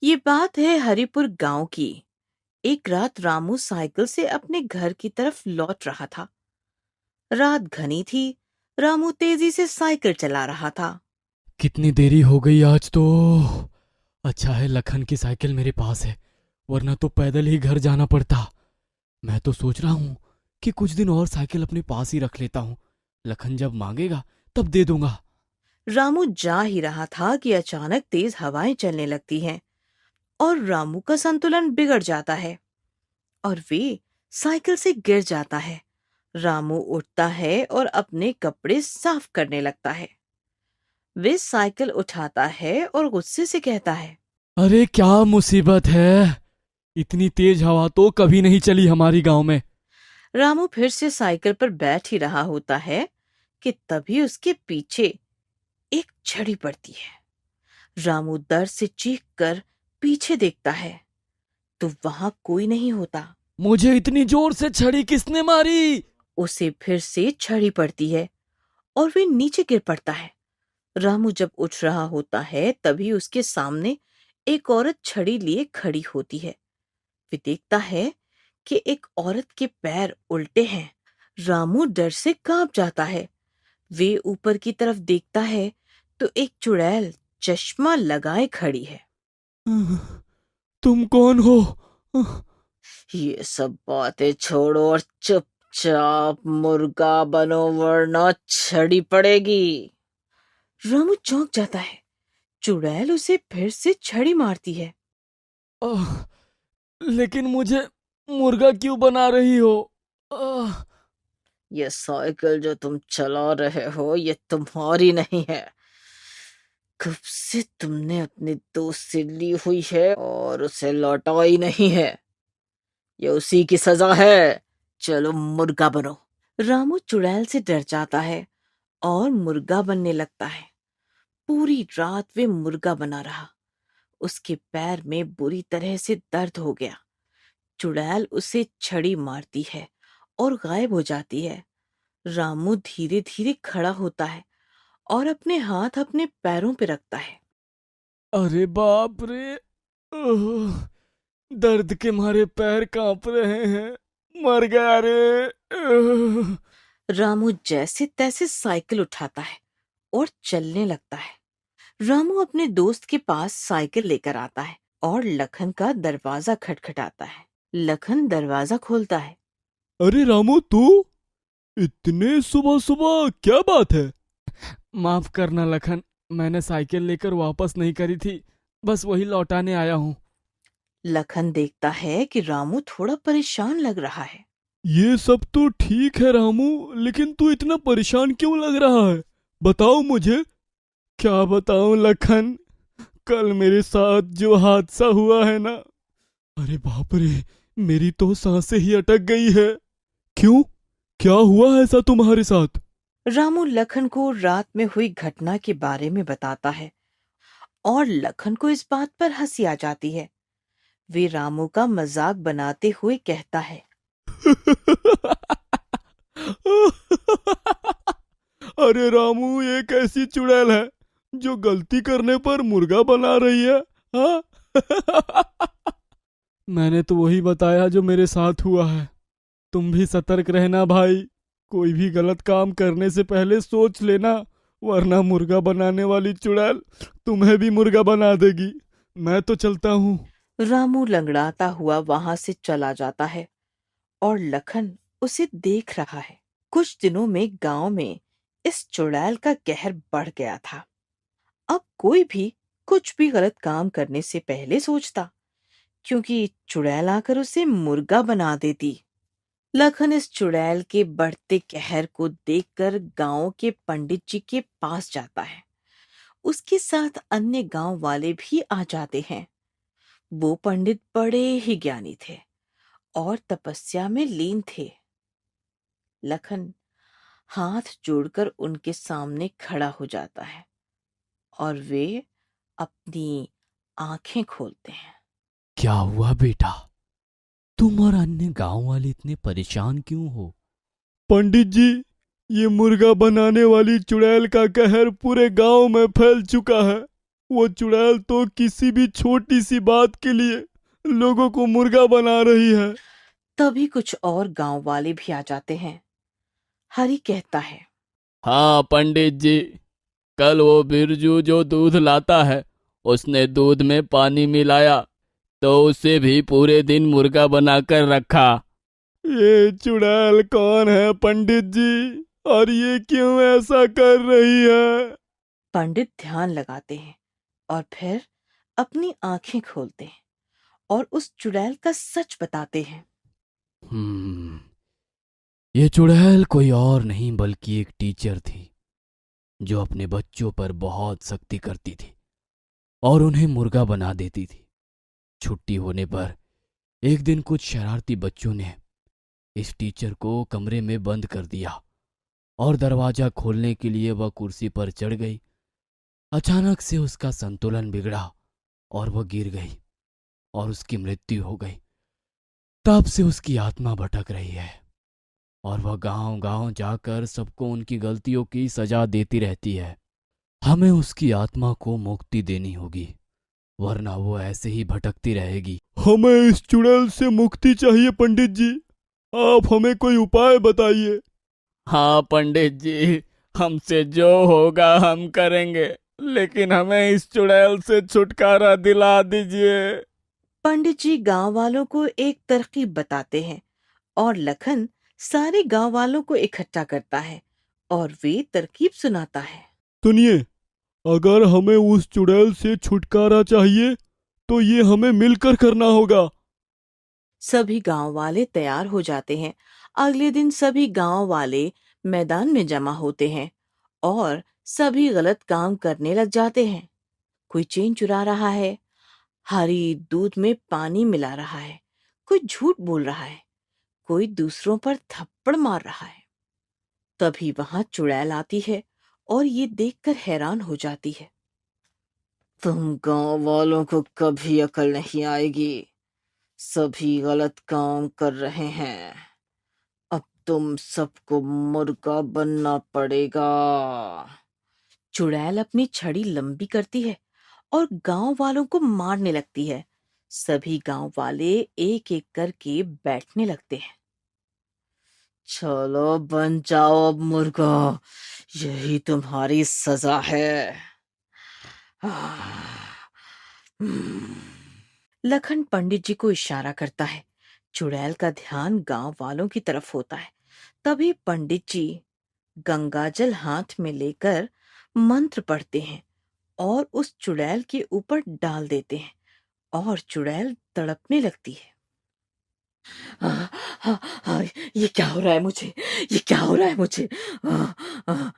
ये बात है हरिपुर गांव की। एक रात रामू साइकिल से अपने घर की तरफ लौट रहा था। रात घनी थी। रामू तेजी से साइकिल चला रहा था। कितनी देरी हो गई आज तो। अच्छा है लखन की साइकिल मेरे पास है, वरना तो पैदल ही घर जाना पड़ता। मैं तो सोच रहा हूँ कि कुछ दिन और साइकिल अपने पास ही रख लेता हूँ। लखन जब मांगेगा तब दे दूंगा। रामू जा ही रहा था कि अचानक तेज हवाएं चलने लगती हैं और रामू का संतुलन बिगड़ जाता है और वे साइकिल से गिर जाता है। रामू उठता है और अपने कपड़े साफ करने लगता है। वे साइकिल उठाता है और गुस्से से कहता है। अरे क्या मुसीबत है, इतनी तेज हवा तो कभी नहीं चली हमारी गांव में। रामू फिर से साइकिल पर बैठ ही रहा होता है कि तभी उसके पीछे एक छड़ी पड़ती है। रामू डर से चीख कर पीछे देखता है तो वहां कोई नहीं होता। मुझे इतनी जोर से छड़ी किसने मारी? उसे फिर से छड़ी पड़ती है और वे नीचे गिर पड़ता है। रामू जब उठ रहा होता है तभी उसके सामने एक औरत छड़ी लिए खड़ी होती है। वे देखता है कि एक औरत के पैर उल्टे हैं। रामू डर से कांप जाता है। वे ऊपर की तरफ देखता है तो एक चुड़ैल चश्मा लगाए खड़ी है। तुम कौन हो? ये सब बातें छोड़ो और चुपचाप मुर्गा बनो वरना छड़ी पड़ेगी। रामू चौंक जाता है। चुड़ैल उसे फिर से छड़ी मारती है। आह, लेकिन मुझे मुर्गा क्यों बना रही हो? आह, ये साइकिल जो तुम चला रहे हो ये तुम्हारी नहीं है। कब से तुमने अपने दोस्त से ली हुई है और उसे लौटाई नहीं है। ये उसी की सजा है। चलो मुर्गा बनो। रामू चुड़ैल से डर जाता है और मुर्गा बनने लगता है। पूरी रात वे मुर्गा बना रहा। उसके पैर में बुरी तरह से दर्द हो गया। चुड़ैल उसे छड़ी मारती है और गायब हो जाती है। रामू धीरे धीरे खड़ा होता है और अपने हाथ अपने पैरों पर रखता है। अरे बाप रे। आह, दर्द के मारे पैर कांप रहे हैं। मर गया रे। आह, रामू जैसे तैसे साइकिल उठाता है और चलने लगता है। रामू अपने दोस्त के पास साइकिल लेकर आता है और लखन का दरवाजा खटखटाता है। लखन दरवाजा खोलता है। अरे रामू तू, इतने सुबह सुबह क्या बात है? माफ करना लखन, मैंने साइकिल लेकर वापस नहीं करी थी, बस वही लौटाने आया हूँ। लखन देखता है कि रामू थोड़ा परेशान लग रहा है। ये सब तो ठीक है रामू, लेकिन तू इतना परेशान क्यों लग रहा है? बताओ मुझे। क्या बताऊं लखन, कल मेरे साथ जो हादसा हुआ है ना, अरे बाप रे, मेरी तो सांसें ही अटक गई है। क्यों? क्या हुआ ऐसा तुम्हारे साथ? रामू लखन को रात में हुई घटना के बारे में बताता है और लखन को इस बात पर हंसी आ जाती है। वे रामू का मजाक बनाते हुए कहता है। अरे रामू, ये कैसी चुड़ैल है जो गलती करने पर मुर्गा बना रही है? हाँ। मैंने तो वही बताया जो मेरे साथ हुआ है। तुम भी सतर्क रहना भाई, कोई भी गलत काम करने से पहले सोच लेना, वरना मुर्गा बनाने वाली चुड़ैल तुम्हें भी मुर्गा बना देगी। मैं तो चलता हूँ। रामू लंगड़ाता हुआ वहां से चला जाता है और लखन उसे देख रहा है। कुछ दिनों में गांव में इस चुड़ैल का कहर बढ़ गया था। अब कोई भी कुछ भी गलत काम करने से पहले सोचता, क्योंकि चुड़ैल आकर उसे मुर्गा बना देती। लखन इस चुड़ैल के बढ़ते कहर को देखकर गांव के पंडित जी के पास जाता है। उसके साथ अन्य गांव वाले भी आ जाते हैं। वो पंडित बड़े ही ज्ञानी थे और तपस्या में लीन थे। लखन हाथ जोड़कर उनके सामने खड़ा हो जाता है और वे अपनी आंखें खोलते हैं। क्या हुआ बेटा, तुम और अन्य गांव वाले इतने परेशान क्यों हो? पंडित जी, ये मुर्गा बनाने वाली चुड़ैल का कहर पूरे गांव में फैल चुका है। वो चुड़ैल तो किसी भी छोटी सी बात के लिए लोगों को मुर्गा बना रही है। तभी कुछ और गांव वाले भी आ जाते हैं। हरि कहता है, हाँ पंडित जी, कल वो बिरजू जो दूध लाता है, उसने दूध में पानी मिलाया तो उसे भी पूरे दिन मुर्गा बनाकर रखा। ये चुड़ैल कौन है पंडित जी, और ये क्यों ऐसा कर रही है? पंडित ध्यान लगाते हैं और फिर अपनी आंखें खोलते हैं और उस चुड़ैल का सच बताते हैं। ये चुड़ैल कोई और नहीं बल्कि एक टीचर थी, जो अपने बच्चों पर बहुत सख्ती करती थी और उन्हें मुर्गा बना देती थी। छुट्टी होने पर एक दिन कुछ शरारती बच्चों ने इस टीचर को कमरे में बंद कर दिया और दरवाजा खोलने के लिए वह कुर्सी पर चढ़ गई। अचानक से उसका संतुलन बिगड़ा और वह गिर गई और उसकी मृत्यु हो गई। तब से उसकी आत्मा भटक रही है और वह गांव-गांव जाकर सबको उनकी गलतियों की सजा देती रहती है। हमें उसकी आत्मा को मुक्ति देनी होगी, वरना वो ऐसे ही भटकती रहेगी। हमें इस चुड़ैल से मुक्ति चाहिए पंडित जी, आप हमें कोई उपाय बताइए। हाँ पंडित जी, हमसे जो होगा हम करेंगे, लेकिन हमें इस चुड़ैल से छुटकारा दिला दीजिए। पंडित जी गांव वालों को एक तरकीब बताते हैं और लखन सारे गांव वालों को इकट्ठा करता है और वे तरकीब सुनाता है। सुनिए, अगर हमें उस चुड़ैल से छुटकारा चाहिए तो ये हमें मिलकर करना होगा। सभी गांव वाले तैयार हो जाते हैं। अगले दिन सभी गांव वाले मैदान में जमा होते हैं और सभी गलत काम करने लग जाते हैं। कोई चेन चुरा रहा है, हरी दूध में पानी मिला रहा है, कोई झूठ बोल रहा है, कोई दूसरों पर थप्पड़ मार रहा है। तभी वहां चुड़ैल आती है और ये देखकर हैरान हो जाती है। तुम गांव वालों को कभी अकल नहीं आएगी, सभी गलत काम कर रहे हैं। अब तुम सबको मुर्गा बनना पड़ेगा। चुड़ैल अपनी छड़ी लंबी करती है और गांव वालों को मारने लगती है। सभी गांव वाले एक एक करके बैठने लगते हैं। चलो बन जाओ अब मुर्गा, यही तुम्हारी सजा है। लखन पंडित जी को इशारा करता है। चुड़ैल का ध्यान गांव वालों की तरफ होता है। तभी पंडित जी गंगाजल हाथ में लेकर मंत्र पढ़ते हैं और उस चुड़ैल के ऊपर डाल देते हैं और चुड़ैल तड़पने लगती है। ये क्या हो रहा है मुझे, ये क्या हो रहा है मुझे।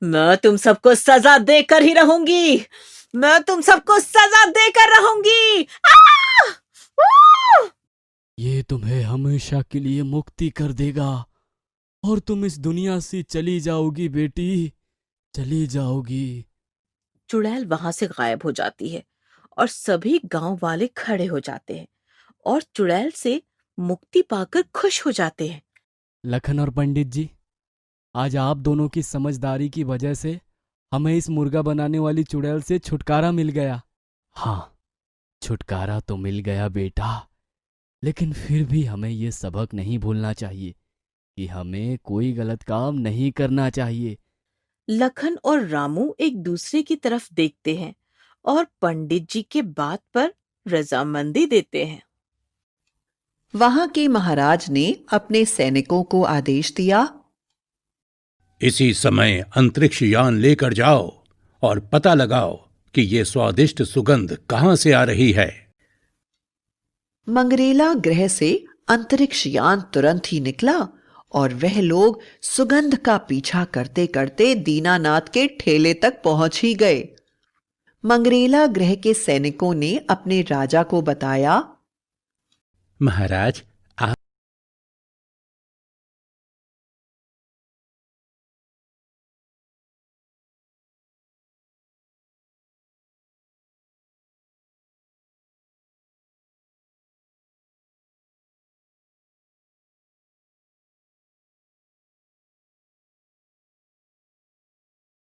मैं तुम सबको सजा देकर ही रहूंगी, मैं तुम सबको सजा देकर रहूंगी। ये तुम्हें हमेशा के लिए मुक्ति कर देगा और तुम इस दुनिया से चली जाओगी बेटी, चली जाओगी। चुड़ैल वहां से गायब हो जाती है और सभी गांव वाले खड़े हो जाते हैं और चुड़ैल से मुक्ति पाकर खुश हो जाते हैं। लखन और पंडित जी, आज आप दोनों की समझदारी की वजह से हमें इस मुर्गा बनाने वाली चुड़ैल से छुटकारा मिल गया। हाँ, छुटकारा तो मिल गया बेटा, लेकिन फिर भी हमें ये सबक नहीं भूलना चाहिए कि हमें कोई गलत काम नहीं करना चाहिए। लखन और रामू एक दूसरे की तरफ देखते हैं और पंडित जी के बात पर रजामंदी देते हैं। वहां के महाराज ने अपने सैनिकों को आदेश दिया, इसी समय अंतरिक्ष यान लेकर जाओ और पता लगाओ कि ये स्वादिष्ट सुगंध कहां से आ रही है। मंगरेला ग्रह से अंतरिक्ष यान तुरंत ही निकला और वह लोग सुगंध का पीछा करते करते दीनानाथ के ठेले तक पहुंच ही गए। मंगरेला ग्रह के सैनिकों ने अपने राजा को बताया, महाराज,